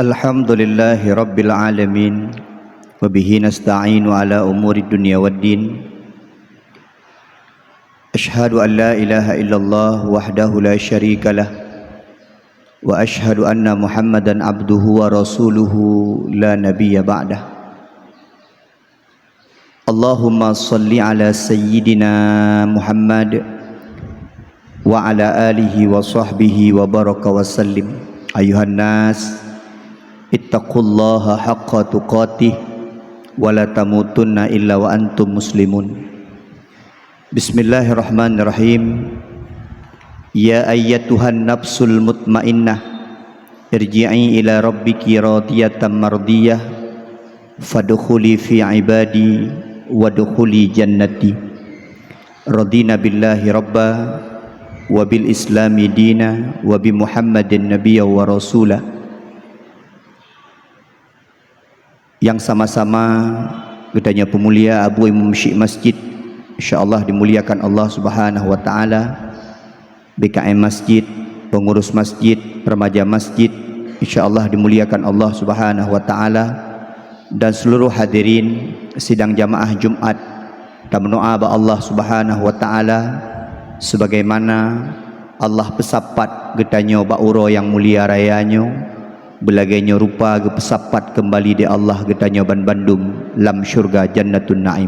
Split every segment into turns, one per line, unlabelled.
Alhamdulillahi Rabbil Alamin Wabihi nasta'inu ala umuri dunia waddin. Ashhadu an la ilaha illallah wahdahu la syarika lah, wa ashhadu anna Muhammadan abduhu wa rasuluhu la nabiyya ba'dah. Allahumma salli ala sayyidina Muhammad wa ala alihi wa sahbihi wa baraka wa sallim. Ayuhan nas, ittaqullaha haqqa tuqatih wa la tamutunna illa wa antum muslimun. Bismillahirrahmanirrahim. Ya ayyatuhan nafsul mutmainnah, irji'i ila rabbiki radiyatan mardiyah, fadkhuli fi ibadi wadkhuli jannati. Radina billahi rabba wa bil islami dina wa bi Muhammadin nabiyya wa rasulah. Yang sama-sama gedanya pemulia Abu Imam Syekh Masjid, insyaallah dimuliakan Allah Subhanahu wa taala, BKM Masjid, pengurus masjid, remaja masjid, insyaallah dimuliakan Allah Subhanahu wa taala, dan seluruh hadirin sidang jamaah Jumat. Dan berdoa ba Allah Subhanahu wa taala sebagaimana Allah pesapat gedanya ba uro yang mulia rayanyo, belagainya rupa ge pesapat kembali di Allah gedanya ban bandum lam syurga jannatun naim.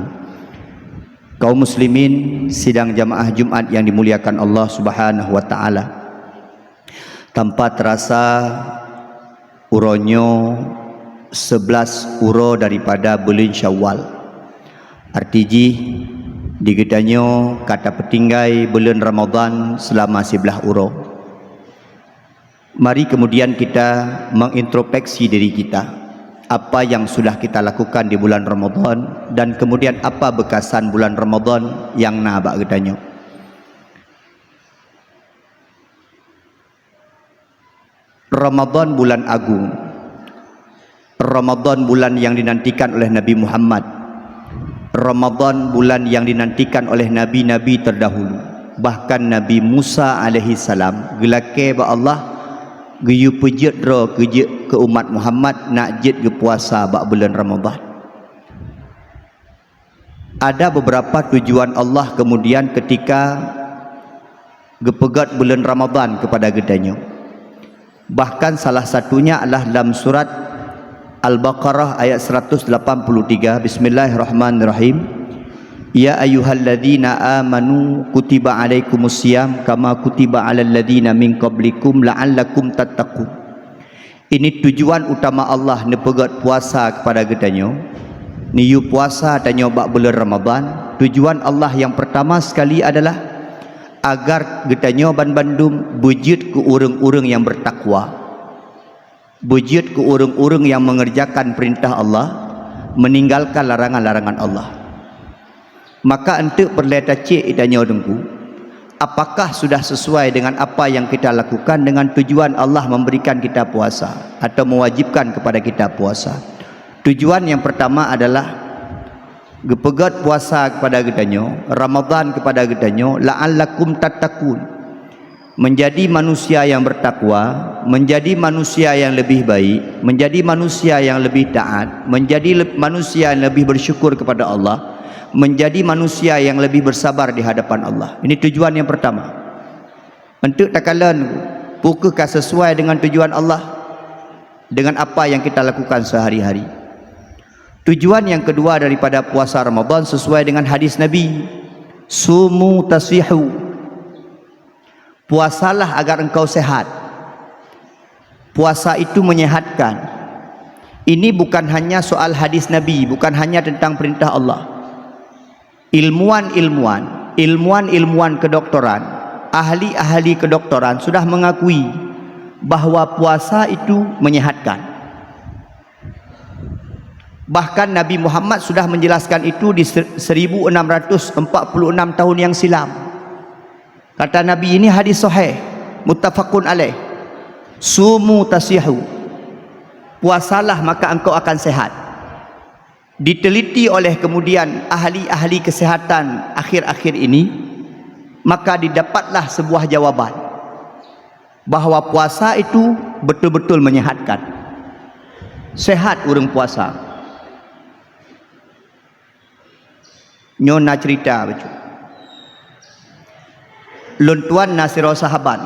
Kaum muslimin sidang jamaah Jumat yang dimuliakan Allah Subhanahu wa taala, tanpa terasa uronyo 11 uro daripada bulan Syawal. Artiji digedanyo kata petinggai bulan Ramadan selama 11 uro. Mari kemudian kita mengintrospeksi diri kita, apa yang sudah kita lakukan di bulan Ramadan, dan kemudian apa bekasan bulan Ramadan yang nabak gedanyo. Ramadan bulan agung, Ramadan bulan yang dinantikan oleh Nabi Muhammad, Ramadan bulan yang dinantikan oleh nabi-nabi terdahulu. Bahkan Nabi Musa alaihi salam gelake ba Allah geyu pejit ro ke umat Muhammad nak jid ge puasa bak bulan Ramadan. Ada beberapa tujuan Allah kemudian ketika gepegat bulan Ramadan kepada gedanyo. Bahkan salah satunya adalah dalam surat Al-Baqarah ayat 183. Bismillahirrahmanirrahim. Ya ayyuhalladzina amanu kutiba alaikumusiyam kama kutiba alal ladzina min qablikum la'allakum tattaqun. Ini tujuan utama Allah nepegat puasa kepada gedanyo. Niyu puasa danyo bak bulan Ramadan. Tujuan Allah yang pertama sekali adalah agar gedanyo ban bandum bujud ke urang-urang yang bertakwa, bujud ke urang-urang yang mengerjakan perintah Allah, meninggalkan larangan-larangan Allah. Maka untuk berleta cik idanya dengku, apakah sudah sesuai dengan apa yang kita lakukan dengan tujuan Allah memberikan kita puasa atau mewajibkan kepada kita puasa. Tujuan yang pertama adalah gepegat puasa kepada gedanyo, Ramadan kepada gedanyo, la'allakum tattaqun, menjadi manusia yang bertakwa, menjadi manusia yang lebih baik, menjadi manusia yang lebih taat, menjadi manusia yang lebih bersyukur kepada Allah, menjadi manusia yang lebih bersabar di hadapan Allah. Ini tujuan yang pertama. Untuk takalan pukukah sesuai dengan tujuan Allah dengan apa yang kita lakukan sehari-hari. Tujuan yang kedua daripada puasa Ramadan sesuai dengan hadis Nabi, sumu tasfihu, puasalah agar engkau sehat. Puasa itu menyehatkan. Ini bukan hanya soal hadis Nabi, bukan hanya tentang perintah Allah. Ilmuwan kedokteran, ahli-ahli kedokteran sudah mengakui bahwa puasa itu menyehatkan. Bahkan Nabi Muhammad sudah menjelaskan itu di 1646 tahun yang silam. Kata Nabi, ini hadis sahih muttafaqun alaih, sumu tasihu, puasalah maka engkau akan sehat. Diteliti oleh kemudian ahli-ahli kesehatan akhir-akhir ini, maka didapatlah sebuah jawaban bahwa puasa itu betul-betul menyehatkan. sehat urang puasa. Nyo nak cerita betul. Lun tuan nasiro sahabat,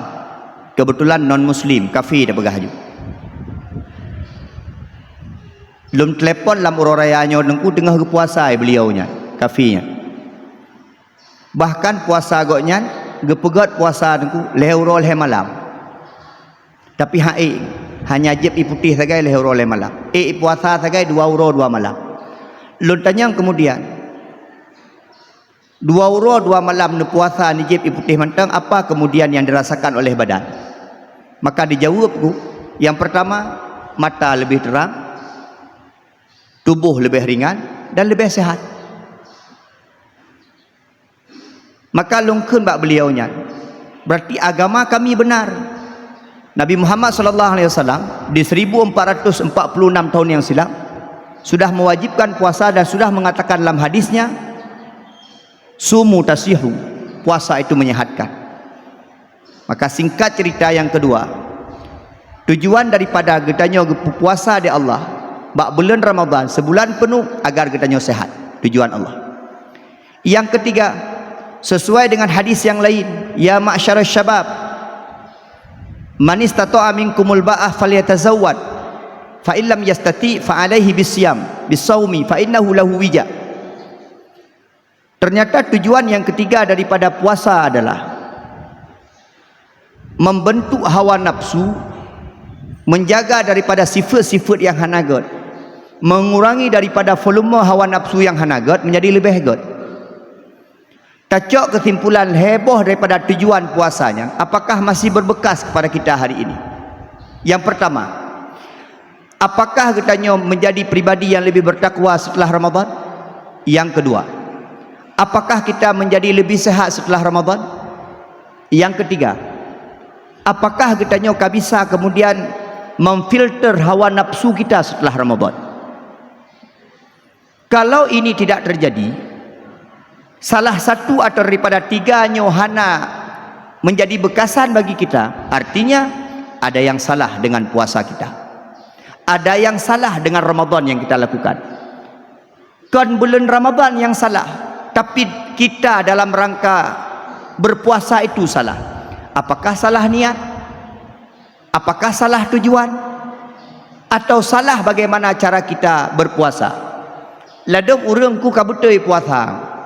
kebetulan non muslim, kafir dah bergahaju. Lum telepon lam urorayanya nengku tengah berpuasa beliaunya, kafirnya. Bahkan puasa agaknya gepegat puasa nengku lehuro leh malam. Tapi hanya jeb putih sagai lehuro leh malam. Puasa sagai 2 euro 2 malam. Lun tanya kemudian 2 euro 2 malam ni puasa ni jeb putih mantang, apa kemudian yang dirasakan oleh badan? Maka dijawabku, yang pertama mata lebih terang, tubuh lebih ringan dan lebih sehat. Maka lungkeun bak beliaunya, berarti agama kami benar. Nabi Muhammad sallallahu alaihi wasallam di 1446 tahun yang silam sudah mewajibkan puasa dan sudah mengatakan dalam hadisnya, sumu tasihu, puasa itu menyehatkan. Maka singkat cerita yang kedua, tujuan daripada getanyo puasa di Allah bak bulan Ramadan sebulan penuh agar getanyo sehat, tujuan Allah. Yang ketiga, sesuai dengan hadis yang lain, ya ma'syarasy syabab, man istata'a minkumul ba'ah falyatazawwad, fa illam yastati fa alaihi bisyam bisawmi fa innahu lahu wija. Ternyata tujuan yang ketiga daripada puasa adalah membentuk hawa nafsu, menjaga daripada sifat-sifat yang hanagat, mengurangi daripada volume hawa nafsu yang hanagat menjadi lebih hegat. Tacok kesimpulan heboh daripada tujuan puasanya, apakah masih berbekas kepada kita hari ini? Yang pertama, apakah kita menjadi pribadi yang lebih bertakwa setelah Ramadan? Yang kedua, apakah kita menjadi lebih sehat setelah Ramadan? Yang ketiga, apakah kita bisa kemudian memfilter hawa nafsu kita setelah Ramadan? Kalau ini tidak terjadi, salah satu atau daripada tiga nyohana menjadi bekasan bagi kita, artinya ada yang salah dengan puasa kita, ada yang salah dengan Ramadan yang kita lakukan. Kan bulan Ramadan yang salah, tapi kita dalam rangka berpuasa itu salah. Apakah salah niat? Apakah salah tujuan? Atau salah bagaimana cara kita berpuasa? Ladum urangku kabutoi puasa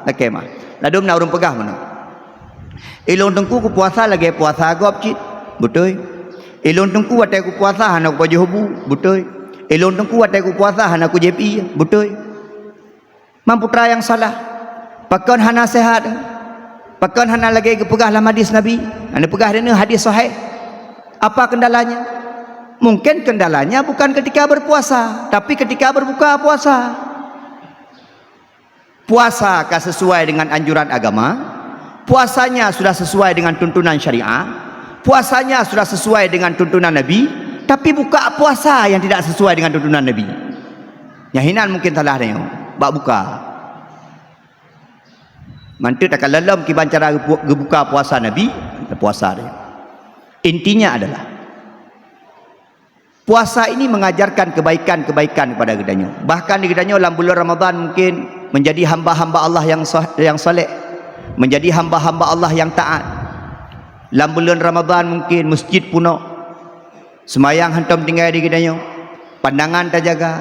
nak kemah. Ladum nak urang pegah mana? Ilung tengku ku puasa lagi puasa gop cit. Betul. Ilung tengku watai ku puasa hana ku baju hubu. Betul. Ilung tengku watai ku puasa hana ku JP. Betul. Mamputra yang salah. Pakon hana sehat. Pakon hana lagi pegah dalam hadis Nabi. Hana pegah dana hadis sahih. Apa kendalanya? Mungkin kendalanya bukan ketika berpuasa, tapi ketika berbuka puasa. Puasakah sesuai dengan anjuran agama? Puasanya sudah sesuai dengan tuntunan syariah? Puasanya sudah sesuai dengan tuntunan Nabi? Tapi buka puasa yang tidak sesuai dengan tuntunan Nabi, nyahinan mungkin salah dia bak buka. Mantu takkan lalam kiban cara buka puasa Nabi, puasa dia. Intinya adalah puasa ini mengajarkan kebaikan-kebaikan kepada gedanyo. Bahkan di gedanyo dalam bulan Ramadan mungkin menjadi hamba-hamba Allah yang soleh, menjadi hamba-hamba Allah yang taat. Dalam bulan Ramadan mungkin masjid penuh, semayang hantam tinggal di gedanyo, pandangan tak jaga,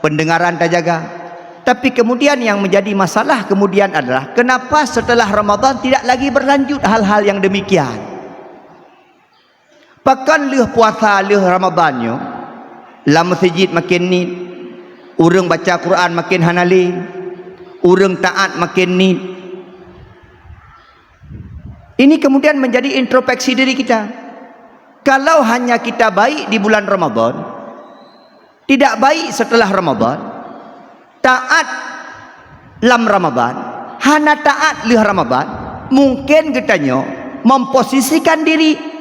pendengaran tak jaga. Tapi kemudian yang menjadi masalah kemudian adalah kenapa setelah Ramadan tidak lagi berlanjut hal-hal yang demikian? Pakan leh puasa leh Ramadannya, dalam masjid makin ni, urang baca Quran makin hanali, urang taat makin ni. Ini kemudian menjadi introspeksi diri kita. Kalau hanya kita baik di bulan Ramadan, tidak baik setelah Ramadan, taat dalam Ramadan, hana taat leh Ramadan, mungkin kitanya memposisikan diri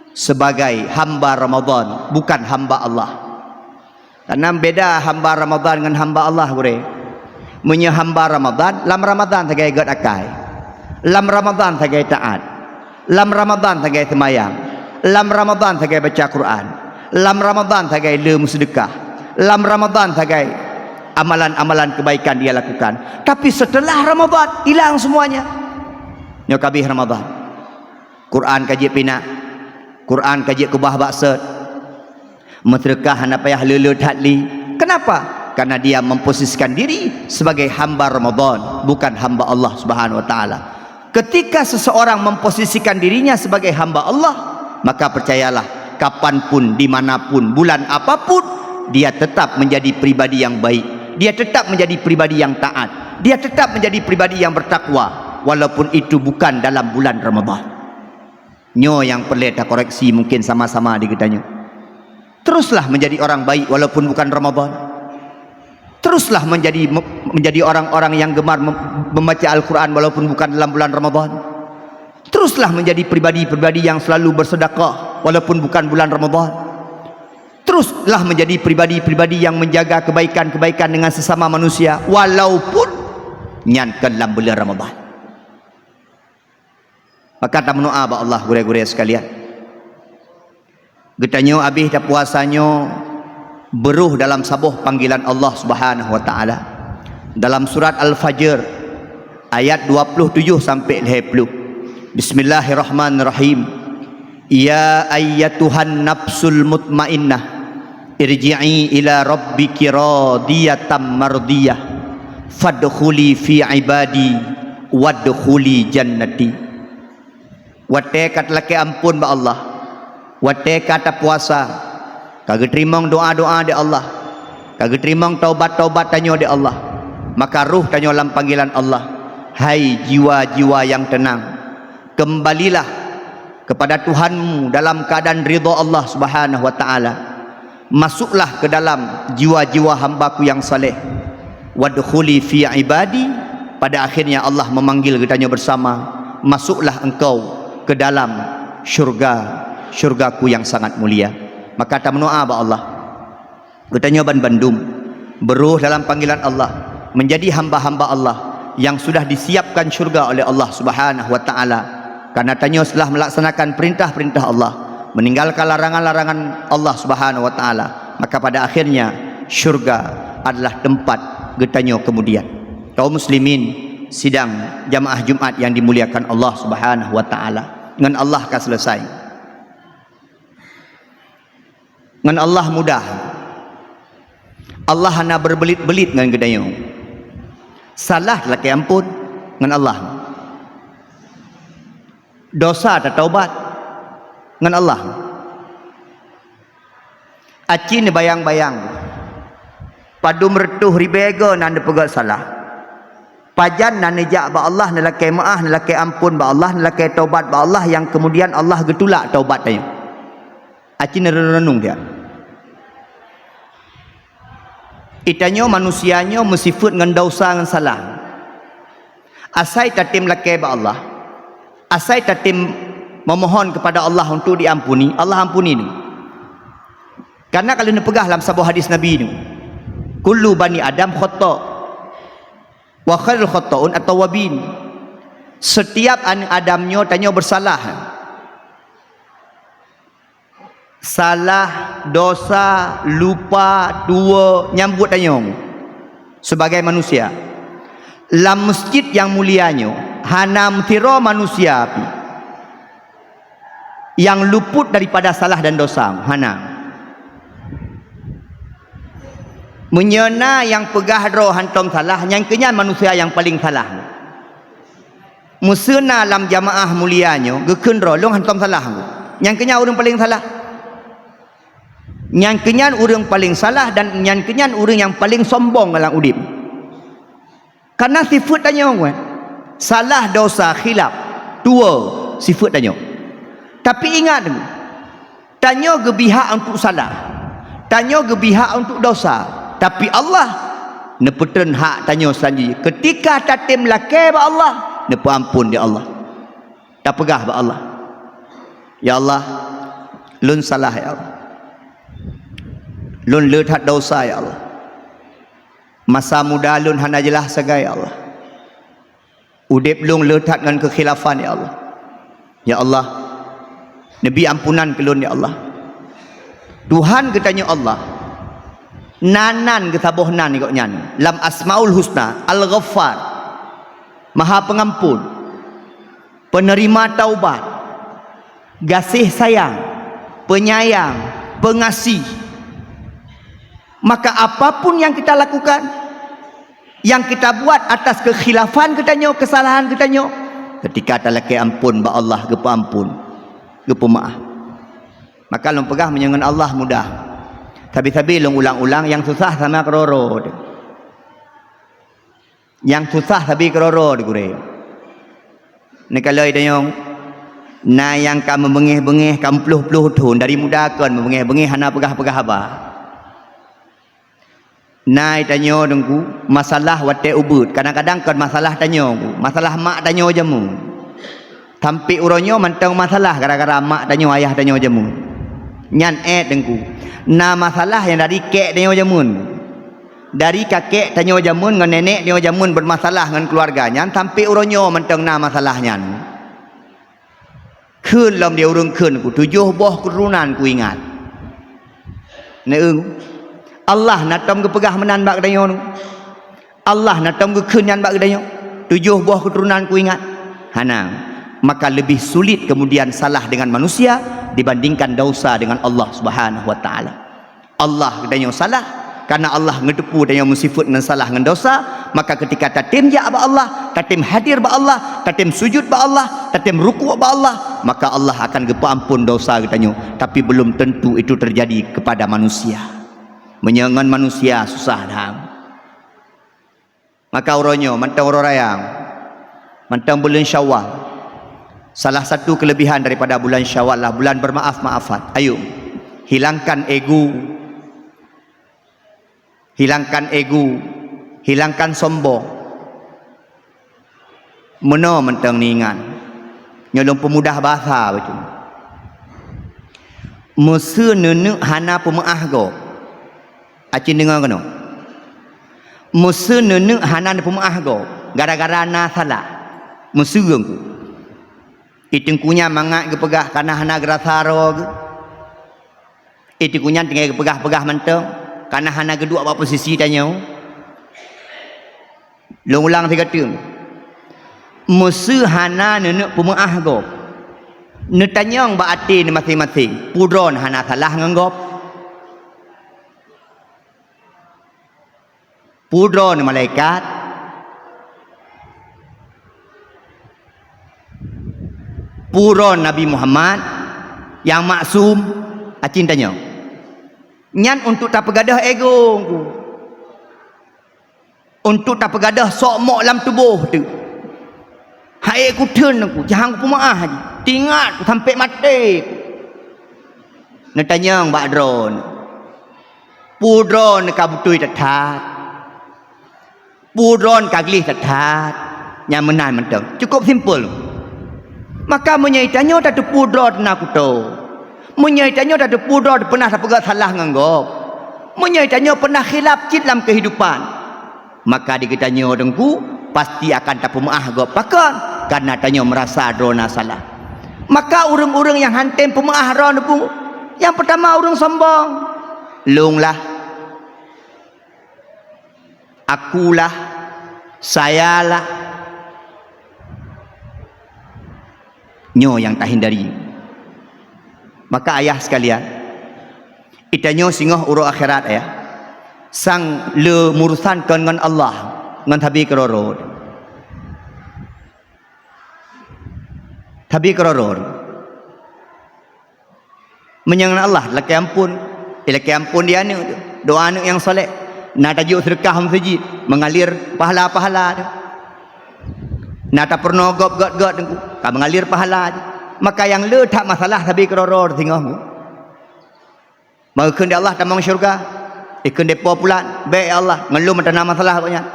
sebagai hamba Ramadan, bukan hamba Allah. Karena beda hamba Ramadan dengan hamba Allah boleh. Punya hamba Ramadan, lam Ramadan sebagai god akai, lam Ramadan sebagai taat, lam Ramadan sebagai semayang, lam Ramadan sebagai baca Quran, lam Ramadan sebagai le sedekah, lam Ramadan sagai amalan-amalan kebaikan dia lakukan. Tapi setelah Ramadan hilang semuanya. Nyo kabih Ramadan. Quran kaji pina. Quran kaji kubah baksud. Metrekah hana payah lele tatli. Kenapa? Karena dia memposisikan diri sebagai hamba Ramadan, bukan hamba Allah Subhanahu wa taala. Ketika seseorang memposisikan dirinya sebagai hamba Allah, maka percayalah, kapanpun, dimanapun, bulan apapun, dia tetap menjadi pribadi yang baik. Dia tetap menjadi pribadi yang taat. Dia tetap menjadi pribadi yang bertakwa, walaupun itu bukan dalam bulan Ramadan. Nyo yang perlu kita koreksi mungkin sama-sama di kita nyo. Teruslah menjadi orang baik walaupun bukan Ramadan. Teruslah menjadi orang-orang yang gemar membaca Al-Quran walaupun bukan dalam bulan Ramadan. Teruslah menjadi pribadi-pribadi yang selalu bersedekah walaupun bukan bulan Ramadan. Teruslah menjadi pribadi-pribadi yang menjaga kebaikan-kebaikan dengan sesama manusia walaupun nyankan dalam bulan Ramadan. Maka tak mendoa ba Allah gure-gure sekalian. Getanyo habis dah puasanyo beruh dalam sabuh panggilan Allah Subhanahu wa taala. Dalam surat Al-Fajr ayat 27 sampai 30. Bismillahirrahmanirrahim. Ya ayyatuhan nafsul mutmainnah irji'i ila rabbiki radiyatan mardiyah fadkhuli fi ibadi wadkhuli jannati. Wate kat laki ampun ba Allah. Wate kata puasa. Kagak terima doa-doa di Allah. Kagak terima taubat-taubat tanyo di Allah. Maka ruh tanyo dalam panggilan Allah. Hai jiwa-jiwa yang tenang, kembalilah kepada Tuhanmu dalam keadaan ridha Allah Subhanahu wa taala. Masuklah ke dalam jiwa-jiwa hambaku yang saleh. Wadkhuli fi ibadi. Pada akhirnya Allah memanggil kita bersama. Masuklah engkau ke dalam syurgaku yang sangat mulia. Maka tak mendoa ba Allah. Katanya bandum beruh dalam panggilan Allah, menjadi hamba-hamba Allah yang sudah disiapkan syurga oleh Allah Subhanahu wa taala. Karena tanya setelah melaksanakan perintah-perintah Allah, meninggalkan larangan-larangan Allah Subhanahu wa taala, maka pada akhirnya syurga adalah tempat getanyo kemudian. Kaum muslimin sidang jamaah Jumat yang dimuliakan Allah Subhanahu wa taala. Dengan Allah akan selesai. Dengan Allah mudah. Allah hanya berbelit-belit dengan gedayo. Salah laki ampun dengan Allah. Dosa tak taubat dengan Allah. Aci ni bayang-bayang. Padu mertuh ribega nan pegat salah. Pajan nan nejak ba Allah nalake maah nalake ampun ba Allah nalake taubat ba Allah yang kemudian Allah getulak taubat tanya. Aci renung dia. Itanyo manusianyo mesifut dengan dosa dengan salah. Asai tatim lake ba Allah. Asai tatim memohon kepada Allah untuk diampuni, Allah ampuni ni. Karena kalau ni pegah dalam sebuah hadis Nabi ni. Kullu bani Adam khata' wa khairul khata'un at-tawwabin. Setiap anak Adamnya tanya bersalah. Salah, dosa, lupa, tua, nyambut tanya sebagai manusia. Dalam masjid yang mulianya hana mtira manusia api yang luput daripada salah dan dosa. Hana menyena yang pegah roh hantam salah, yang kenyan manusia yang paling salah. Musena dalam jamaah mulianya gekun roh long hantam salah. Yang kenyan orang paling salah. Yang kenyan orang paling salah dan yang kenyan orang yang paling sombong dalam udip. Karena sifat tanya orang salah, dosa, khilaf, tua sifat tanya. Tapi ingat dulu, tanya gebihak untuk salah, tanya gebihak untuk dosa. Tapi Allah nepeten hak tanya sendiri. Ketika tatim laki ba Allah, nepu ampun dia Allah. Tak pegah ba Allah. Ya Allah, lun salah ya Allah. Lun lehat dosa ya Allah. Masa muda lun hana jelah sagai ya Allah. Udip lun lehat dengan kekhilafan ya Allah. Ya Allah, Nabi ampunan ke lun ya Allah. Tuhan ketanya Allah, nanan ke sabuh nan ikut nyan lam asmaul husna al-ghaffar, maha pengampun, penerima taubat, kasih sayang, penyayang, pengasih. Maka apapun yang kita lakukan, yang kita buat atas kekhilafan katanya, kesalahan katanya, ketika tak laki ampun ba Allah ke ampun, ke pemaaf. Maka long pegah menyangan Allah mudah. Tapi long ulang-ulang yang susah sama keroro. Yang susah tapi keroro digure. Ni kalau idayong na yang kamu bengih-bengih kamu peluh-peluh tu dari muda kan membengih-bengih hana pegah-pegah apa. Nai tanya dengku masalah wate ubud, kadang-kadang kan masalah tanya ku, masalah mak tanya jamu. Tampi uronyo mantang masalah gara-gara mak tanya ayah tanya jamu. Nyan dengku. Na masalah yang dari kek tanya jamun. Dari kakek tanya jamun dengan nenek tanya jamun bermasalah dengan keluarganya, tampi uronyo mantang na masalahnya. Keun lam dia urung keun ku 7 boh keturunan ku ingat. Neung Allah nak tom ke pegah menan bak dayo nu. Allah nak tom ke kenyan bak dayo. 7 buah keturunan ku ingat. Hanang. Maka lebih sulit kemudian salah dengan manusia dibandingkan dosa dengan Allah Subhanahu wa taala. Allah dayo salah karena Allah ngedepu dayo musifut dengan salah dengan dosa, maka ketika tatim ya ba Allah, tatim hadir ba Allah, tatim sujud ba Allah, tatim ruku' ba Allah, maka Allah akan gepa ampun dosa dayo. Tapi belum tentu itu terjadi kepada manusia. Menyangan manusia susah dah. Maka uronyo mantang uro rayang, mantang bulan Syawal. Salah satu kelebihan daripada bulan Syawal lah bulan bermaaf-maafat. Ayo hilangkan ego, hilangkan ego, hilangkan sombong. Meno mantang ningan, nyolong pemudah bahasa betul. Musuh nenek hana pemaah go. Acin dengar kena. Musuh nenek hanan pemaah go. Gara-gara na salah. Musuh ku. Itu kunya mangat ke pegah karena hana gerasa ro ke. Itu kunya tinggal ke pegah-pegah mantang karena hana kedua apa posisi tanya. Long ulang tiga tu. Musuh hana nenek pemaah go. Netanyang ba ati ni masing-masing. Pudron hana salah nganggop. Pudron malaikat, pudron Nabi Muhammad yang maksum. Acin tanya nyan untuk tak pegadah ego, untuk tak pegadah sok mok dalam tubuh tu. Hai aku turn aku jangan aku maaf tinggal aku sampai mati. Nak tanya mbak drone pudron kabutui tetat, pudron kaglih tetat yang menan mentang. Cukup simple. Maka menyaitanya tak ada pudron nak kuto. Menyaitanya tak ada pudron pernah tak salah nganggap. Menyaitanya pernah khilaf cit dalam kehidupan. Maka dikitanya dengku pasti akan tak pemaah gop pakan karena tanya merasa drona salah. Maka urang-urang yang hantem pemaah ron pun yang pertama urang sombong. Lunglah, akulah, sayalah, nyo yang tak hindari. Maka ayah sekalian, itanyo singoh uro akhirat ayah, sang le murusan dengan Allah, dengan tabi keroror, tabi keroror, menyangan Allah, laki ampun dia ni doa anak yang soleh. Nak tajuk sedekah masjid mengalir pahala-pahala tu. Nak tak pernah gop-gop tu kan mengalir pahala tu. Maka yang le tak masalah tapi keroror tengok. Maka kendi Allah tamang syurga. Kendi depa pula baik Allah ngelum tak masalah banyak.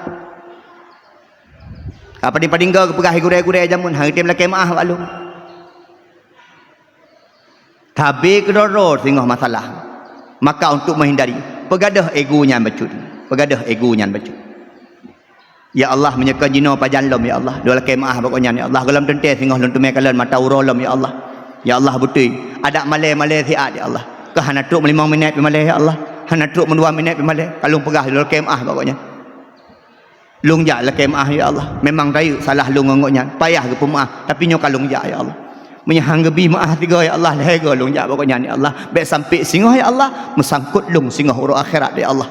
Apa di padingga ke pegah gure-gure jamun hari tim laki maaf walu. Tapi keroror tengok masalah. Maka untuk menghindari pegadah egonya bacut. Pegadah egonya bacut. Ya Allah menyekan jino pajanlom ya Allah. Dua laki maaf pokoknya ya Allah. Galam tente singoh lun tumai kalan mata urolom ya Allah. Ya Allah betul. Ada malai-malai siat ya Allah. Kahana tuk 5 minit malai ya Allah. hana truk menua minit pemale kalung pegah lul kemah pokoknya lung ja la kemah ya Allah memang rayu salah lung ngoknya payah ke pemaaf tapi nyo kalung ja ya Allah menyahang gebi maaf tiga ya Allah lega lung ja pokoknya ni Allah baik sampai singoh ya Allah mesangkut lung singoh urut akhirat ya Allah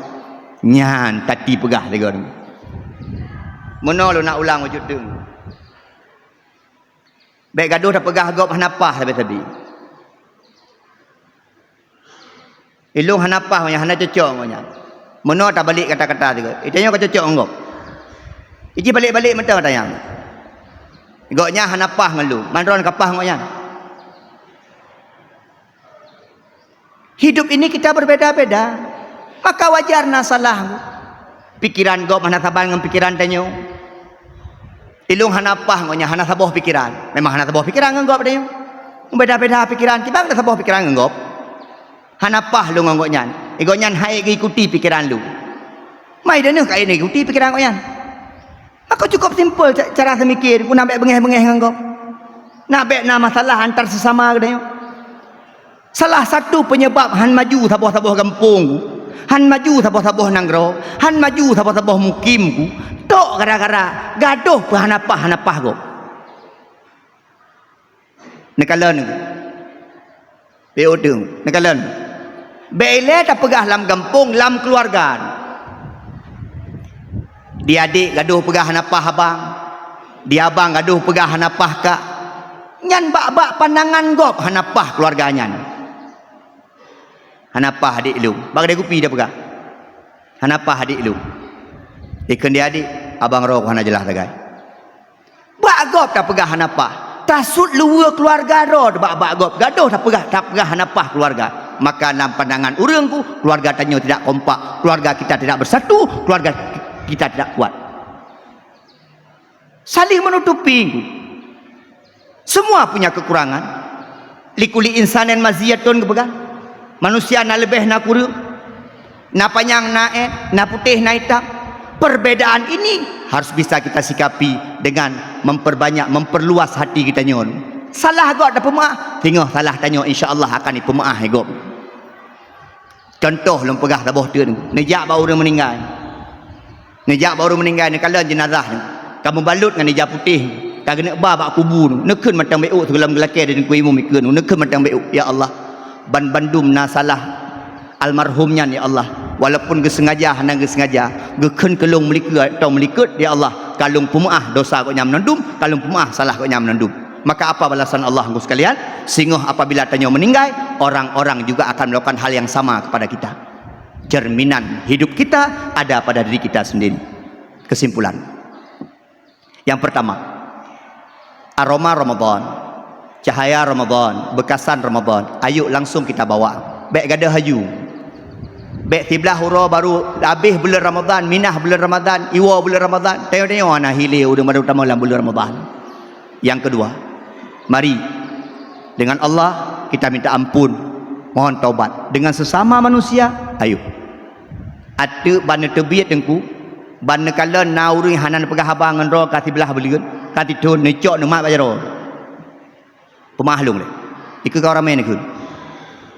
nyan tati pegah lega ni mono lu nak ulang wujud deng baik gaduh dah pegah gop hanapah tabi ilung hanapah nya hana cocok nya mono tak balik kata-kata tu itanya kau cocok ngop iji balik-balik mentang tayang goknya hanapah ngelu mandron kapah ngoknya hidup ini kita berbeda-beda maka wajarna salah pikiran gop hana taban dengan pikiran tanyo ilung hanapah ngoknya hana saboh pikiran memang hana saboh pikiran ngop tanyo beda-beda pikiran kita ada saboh pikiran ngop hanapah lu ngoknya igoknya hai ikuti pikiran lu mai deneuh kai ni ikuti pikiran ngoknya aku cukup simple cara semikir aku nak bengeh-bengeh dengan kau nak na masalah antar sesama ke salah satu penyebab han maju taboh-taboh kampung han maju taboh-taboh nanggro han maju taboh-taboh mukim ku tok gara-gara gaduh hanapah kau nekalan beodeng nekalan bele tak pegah lam kampung lam keluarga dia adik gaduh pegah hanapah abang dia abang gaduh pegah hanapah kak nyan bak-bak pandangan gop hanapah keluarganya hanapah adik lu bak dia kupi dia pegah hanapah adik lu ikan dia adik abang roh hana jelas tagai bak gop tak pegah hanapah tasut luwa keluarga roh bak gop gaduh tak pegah hanapah keluarga maka dalam pandangan urangku keluarga tanyo tidak kompak keluarga kita tidak bersatu keluarga kita tidak kuat saling menutupi semua punya kekurangan likuli insanan maziyatun kepegang manusia na lebih na kurang na panjang na na putih na hitam perbedaan ini harus bisa kita sikapi dengan memperluas hati kita nyon salah gak ada pemaaf tengok salah tanyo insyaallah akan dipemaaf gop contoh lem pegah taboh tu nejak baru meninggal nejak baru meninggal ni kalian jenazah ni kamu balut dengan nejak putih kagak nak bak kubur nu nekeun macam beuk tu dalam gelake dan kuimu mikun nekeun macam beuk ya Allah bandum na salah almarhumnya ya Allah walaupun gesengaja hana gesengaja gekeun kelung melikut atau melikut ya Allah kalung pemaaf dosa kau nyam nandum kalung pemaaf salah kau nyam nandum maka apa balasan Allah engkau sekalian singoh apabila tanyo meninggal orang-orang juga akan melakukan hal yang sama kepada kita cerminan hidup kita ada pada diri kita sendiri. Kesimpulan yang pertama, aroma Ramadan, cahaya Ramadan, bekasan Ramadan, ayo langsung kita bawa baik gada haju baik tiblah hura baru habis bulan Ramadan minah bulan Ramadan iwa bulan Ramadan tengok-tengok ana hilir udah utama dalam bulan Ramadan. Yang kedua, mari dengan Allah kita minta ampun, mohon taubat dengan sesama manusia. Ayo ada bana tebiat dengku bana kala nauri hanan pegah abang ngan ro kati belah beliun kati tun necok ne mak bajaro pemahlung le iku ka ramai ne kun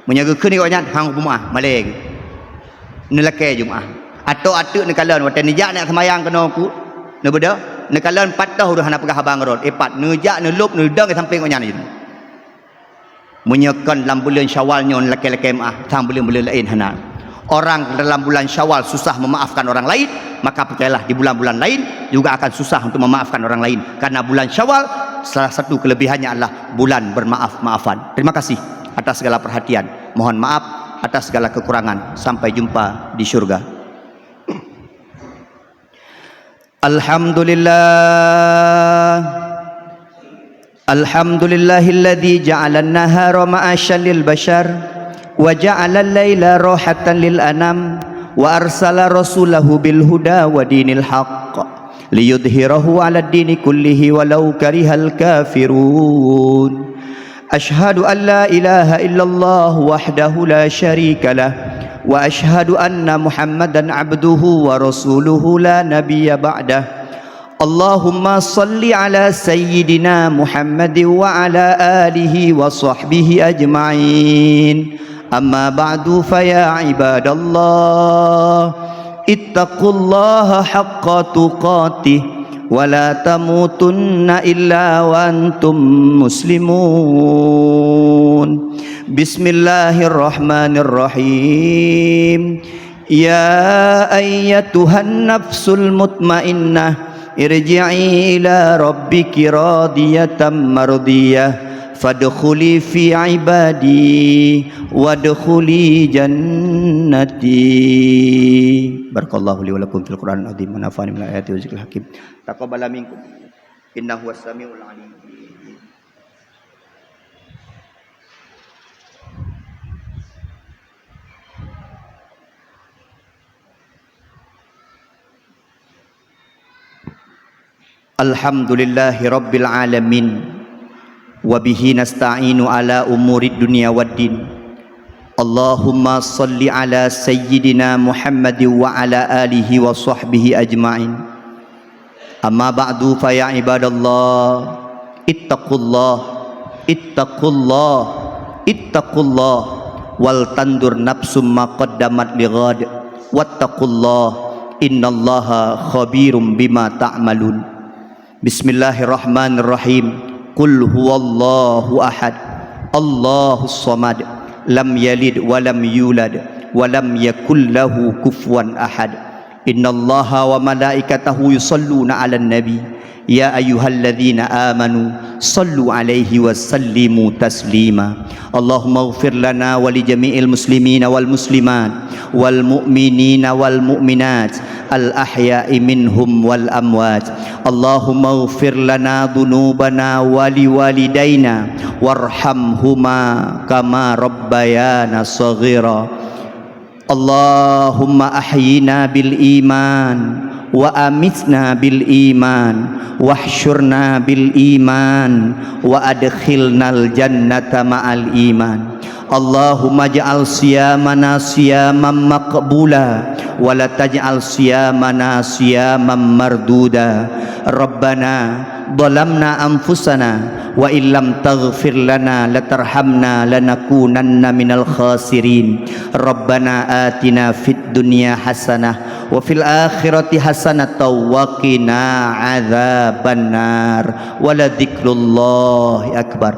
menyaga kun ni kau nyat hang pemah maleng ne lake jumaah atau ne kala wate nejak nak semayang kena ku ne beda ne kala 4 tahun dah hanan pegah abang ro epat nejak ne lop ne dang sampai kau nyat ni menyakan dalam bulan Syawal nyon lake-lake maah sang bulan-bulan lain hanan. Orang dalam bulan Syawal susah memaafkan orang lain, maka percayalah di bulan-bulan lain juga akan susah untuk memaafkan orang lain. Karena bulan Syawal salah satu kelebihannya adalah bulan bermaaf-maafan. Terima kasih atas segala perhatian. Mohon maaf atas segala kekurangan. Sampai jumpa di syurga. Alhamdulillah. Alhamdulillahilladzi ja'ala an-nahara ma'asyan lil bashar وجعل الليل راحة للأنام وأرسل رسوله بالهدى ودين الحق ليظهره على الدين كله ولو كره الكافرون أشهد أن لا إله إلا الله وحده لا شريك له وأشهد أن محمدا عبده ورسوله لا نبي بعده اللهم صل على سيدنا محمد وعلى آله وصحبه أجمعين أما بعد فيا عباد الله اتقوا الله حق تقاته ولا تموتن إلا وأنتم مسلمون بسم الله الرحمن الرحيم يا أيتها النفس المطمئنة ارجعي إلى ربك راضية مرضية فادخلي في عبادي وادخلي جنتي. Barakallahu li wa lakum fil Qur'anil azim wa nafa'ani min ayati wa zikril hakim. Taqabbala minkum innahu was-sami'ul 'alim. Alhamdulillahi rabbil alamin wa bihi nasta'inu ala umurid dunya waddin. Allahumma salli ala sayyidina Muhammad wa ala alihi wa sahbihi ajma'in. Amma ba'du fa ya ibadallah ittaqullah ittaqullah ittaqullah wal tandur nafsum ma qaddamat lighad wattaqullah innallaha khabirum bima ta'malun. Bismillahirrahmanirrahim. Qul huwallahu ahad Allahus samad lam yalid wa lam yulad wa lam yakul lahu kufuwan ahad. Innallaha wa malaikatahu yusalluna 'alan nabi ya ayyuhalladzina amanu sallu 'alaihi wa sallimu taslima. Allahumma ighfir lana wa li jami'il muslimina wal muslimat wal mu'minina wal mu'minat al ahya'i minhum wal amwat. Allahumma ighfir lana dhunubana wa li walidayna warhamhuma kama rabbayana shaghira. Allahumma ahyina bil iman wa amitna bil iman wahsyurna bil iman wa adkhilnal jannata ma'al iman. Allahumma ja'al siyamana siyaman maqbula wa la taj'al siyamana siyaman marduda. Rabbana dhalamna anfusana wa illam taghfir lana latarhamna lanakunanna minal khasirin. Rabbana atina fid dunya hasanah wa fil akhirati hasanatan wa qina adzabannar. Wa la dzikrullahi akbar.